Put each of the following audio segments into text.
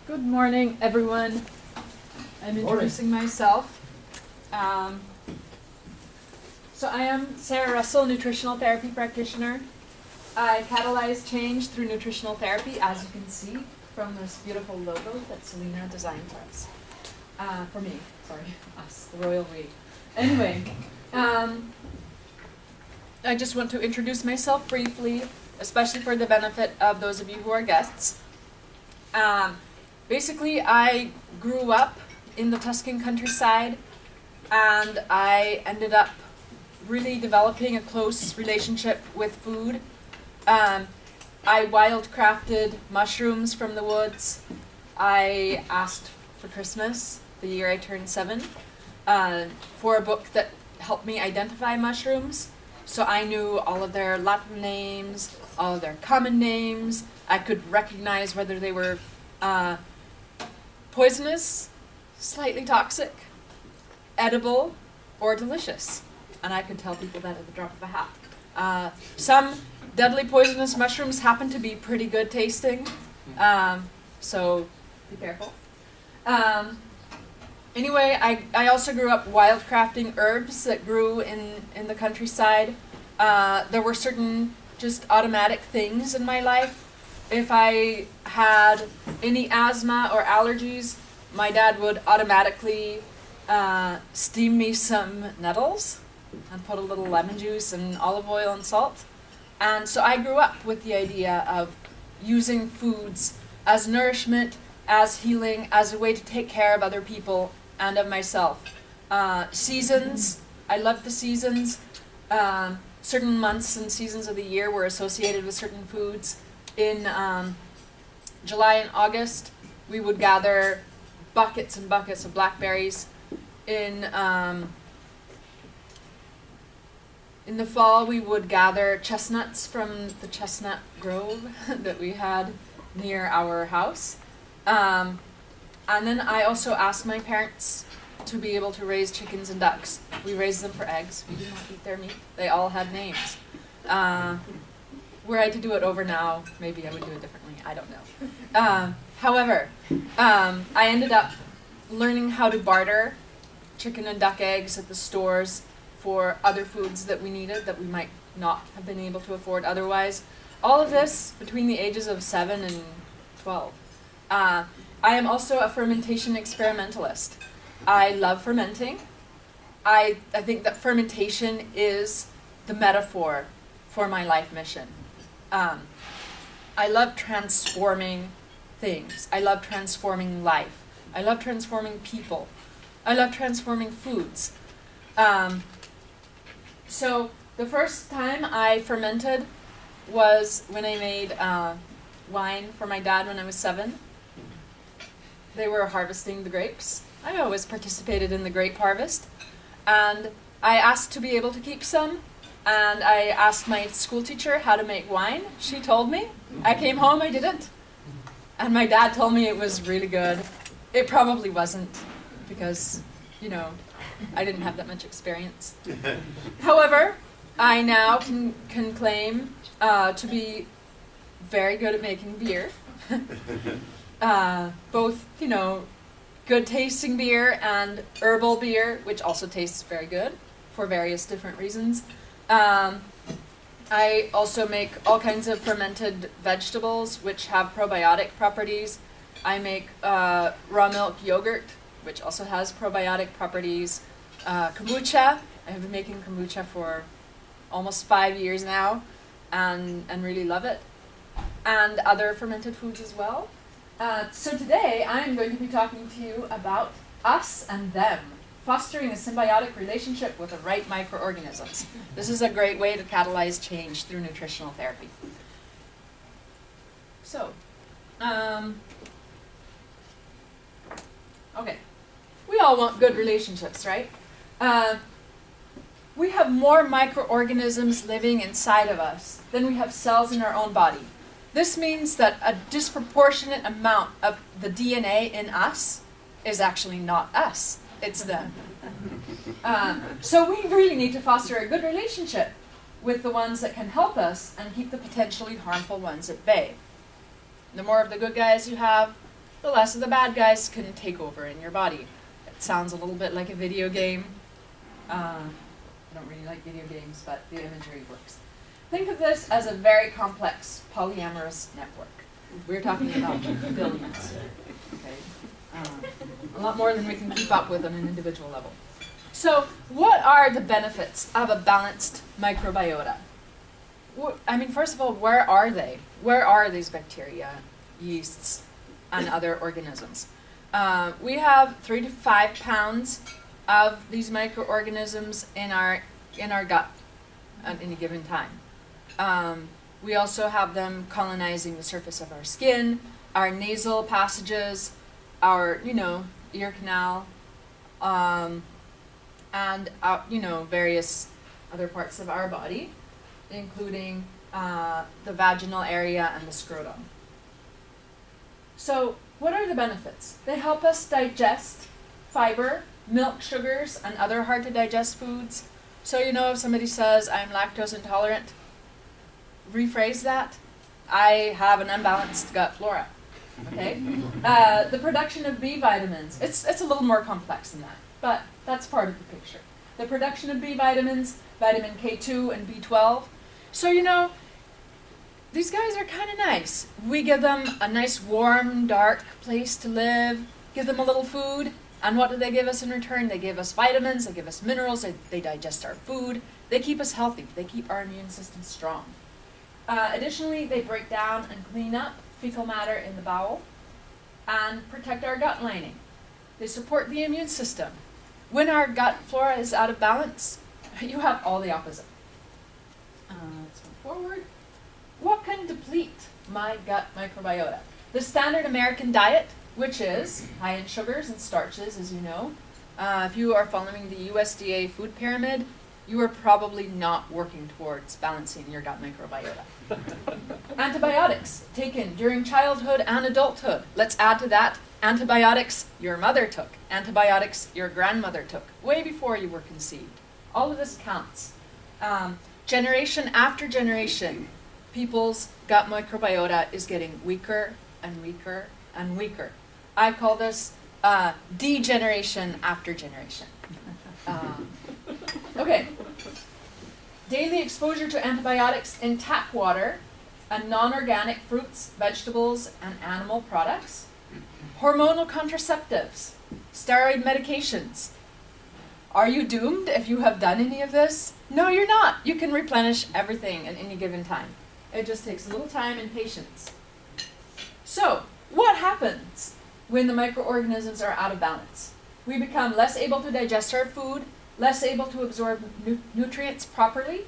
Good morning, everyone. I'm introducing myself. So I am Sara Russell, nutritional therapy practitioner. I catalyze change through nutritional therapy, as you can see from this beautiful logo that Selena designed for us. For me, sorry, us, the royal we. Anyway, I just want to introduce myself briefly, especially for the benefit of those of you who are guests. Basically, I grew up in the Tuscan countryside, and I ended up really developing a close relationship with food. I wildcrafted mushrooms from the woods. I asked for Christmas, the year I turned 7, for a book that helped me identify mushrooms. So I knew all of their Latin names, all of their common names. I could recognize whether they were poisonous, slightly toxic, edible, or delicious. And I could tell people that at the drop of a hat. Some deadly poisonous mushrooms happen to be pretty good tasting, so be careful. Anyway, I also grew up wildcrafting herbs that grew in the countryside. There were certain just automatic things in my life. If I had any asthma or allergies, my dad would automatically steam me some nettles and put a little lemon juice and olive oil and salt. And so I grew up with the idea of using foods as nourishment, as healing, as a way to take care of other people and of myself. Seasons, I love the seasons. Certain months and seasons of the year were associated with certain foods. In July and August, we would gather buckets and buckets of blackberries. In the fall, we would gather chestnuts from the chestnut grove that we had near our house. And then I also asked my parents to be able to raise chickens and ducks. We raised them for eggs. We did not eat their meat. They all had names. Were I to do it over now, maybe I would do it differently. I don't know. However, I ended up learning how to barter chicken and duck eggs at the stores for other foods that we needed that we might not have been able to afford otherwise. All of this between the ages of 7 and 12. I am also a fermentation experimentalist. I love fermenting. I think that fermentation is the metaphor for my life mission. I love transforming things. I love transforming life. I love transforming people. I love transforming foods. So the first time I fermented was when I made wine for my dad when I was 7. They were harvesting the grapes. I always participated in the grape harvest. And I asked to be able to keep some. And I asked my school teacher how to make wine. She told me. I came home, I didn't. And my dad told me it was really good. It probably wasn't because, I didn't have that much experience. However, I now can claim to be very good at making beer. Both, good tasting beer and herbal beer, which also tastes very good for various different reasons. I also make all kinds of fermented vegetables which have probiotic properties. I make raw milk yogurt, which also has probiotic properties. Kombucha. I have been making kombucha for almost 5 years now and really love it. And other fermented foods as well. So today I'm going to be talking to you about us and them. Fostering a symbiotic relationship with the right microorganisms. This is a great way to catalyze change through nutritional therapy. So, okay. We all want good relationships, right? We have more microorganisms living inside of us than we have cells in our own body. This means that a disproportionate amount of the DNA in us is actually not us. It's them. So we really need to foster a good relationship with the ones that can help us and keep the potentially harmful ones at bay. The more of the good guys you have, the less of the bad guys can take over in your body. It sounds a little bit like a video game. I don't really like video games, but the imagery works. Think of this as a very complex polyamorous network. We're talking about billions. Okay? A lot more than we can keep up with on an individual level. So, what are the benefits of a balanced microbiota? I mean, first of all, where are they? Where are these bacteria, yeasts, and other organisms? We have 3 to 5 pounds of these microorganisms in our gut at any given time. We also have them colonizing the surface of our skin, our nasal passages, our, ear canal, and, various other parts of our body, including the vaginal area and the scrotum. So, what are the benefits? They help us digest fiber, milk, sugars, and other hard-to-digest foods. So, if somebody says, I'm lactose intolerant, rephrase that. I have an unbalanced gut flora. Okay? The production of B vitamins. It's a little more complex than that, but that's part of the picture. The production of B vitamins, vitamin K2 and B12. So, these guys are kind of nice. We give them a nice, warm, dark place to live, give them a little food, and what do they give us in return? They give us vitamins, they give us minerals, they digest our food, they keep us healthy, they keep our immune system strong. Additionally, they break down and clean up fecal matter in the bowel and protect our gut lining. They support the immune system. When our gut flora is out of balance, you have all the opposite. Let's move forward. What can deplete my gut microbiota? The standard American diet, which is high in sugars and starches, as you know. If you are following the USDA food pyramid, you are probably not working towards balancing your gut microbiota. Antibiotics taken during childhood and adulthood. Let's add to that antibiotics your mother took, antibiotics your grandmother took, way before you were conceived. All of this counts. Generation after generation, people's gut microbiota is getting weaker and weaker and weaker. I call this degeneration after generation. Okay. Daily exposure to antibiotics in tap water and non-organic fruits, vegetables, and animal products. Hormonal contraceptives, steroid medications. Are you doomed if you have done any of this? No, you're not. You can replenish everything at any given time. It just takes a little time and patience. So, what happens when the microorganisms are out of balance? We become less able to digest our food, less able to absorb nutrients properly.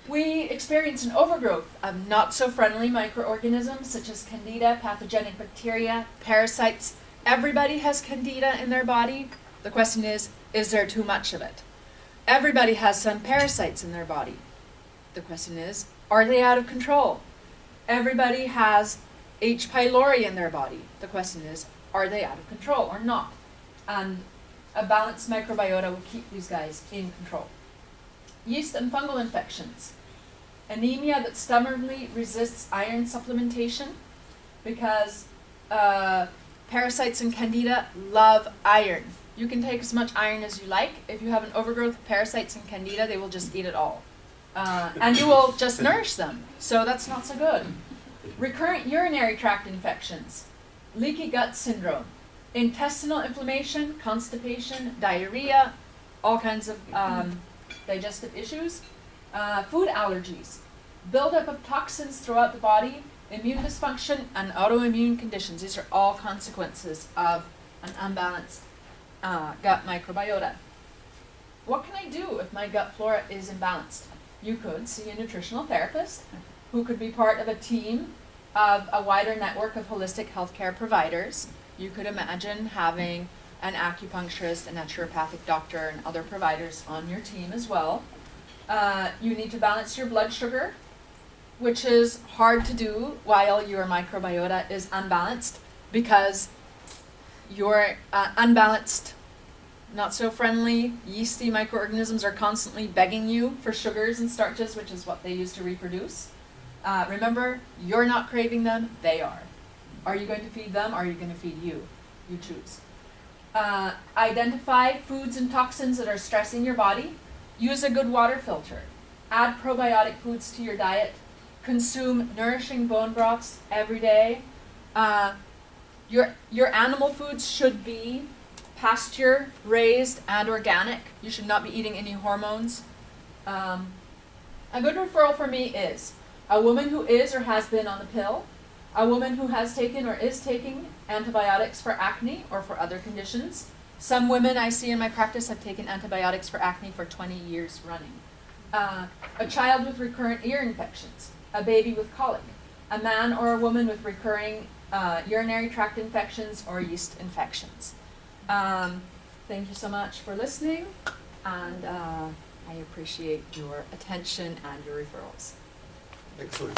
We experience an overgrowth of not-so-friendly microorganisms such as candida, pathogenic bacteria, parasites. Everybody has candida in their body. The question is there too much of it? Everybody has some parasites in their body. The question is, are they out of control? Everybody has H. pylori in their body. The question is, are they out of control or not? And a balanced microbiota will keep these guys in control. Yeast and fungal infections. Anemia that stubbornly resists iron supplementation because parasites and candida love iron. You can take as much iron as you like. If you have an overgrowth of parasites and candida, they will just eat it all. And you will just nourish them. So that's not so good. Recurrent urinary tract infections. Leaky gut syndrome. Intestinal inflammation, constipation, diarrhea, all kinds of digestive issues. Food allergies, buildup of toxins throughout the body, immune dysfunction, and autoimmune conditions. These are all consequences of an unbalanced gut microbiota. What can I do if my gut flora is imbalanced? You could see a nutritional therapist who could be part of a team of a wider network of holistic healthcare providers. You could imagine having an acupuncturist, a naturopathic doctor, and other providers on your team as well. You need to balance your blood sugar, which is hard to do while your microbiota is unbalanced because your unbalanced, not so friendly, yeasty microorganisms are constantly begging you for sugars and starches, which is what they use to reproduce. Remember, you're not craving them, they are. Are you going to feed them? Or are you going to feed you? You choose. Identify foods and toxins that are stressing your body. Use a good water filter. Add probiotic foods to your diet. Consume nourishing bone broths every day. Your animal foods should be pasture, raised, and organic. You should not be eating any hormones. A good referral for me is a woman who is or has been on the pill, a woman who has taken or is taking antibiotics for acne or for other conditions. Some women I see in my practice have taken antibiotics for acne for 20 years running. A child with recurrent ear infections, a baby with colic, a man or a woman with recurring urinary tract infections or yeast infections. Thank you so much for listening, and I appreciate your attention and your referrals. Excellent.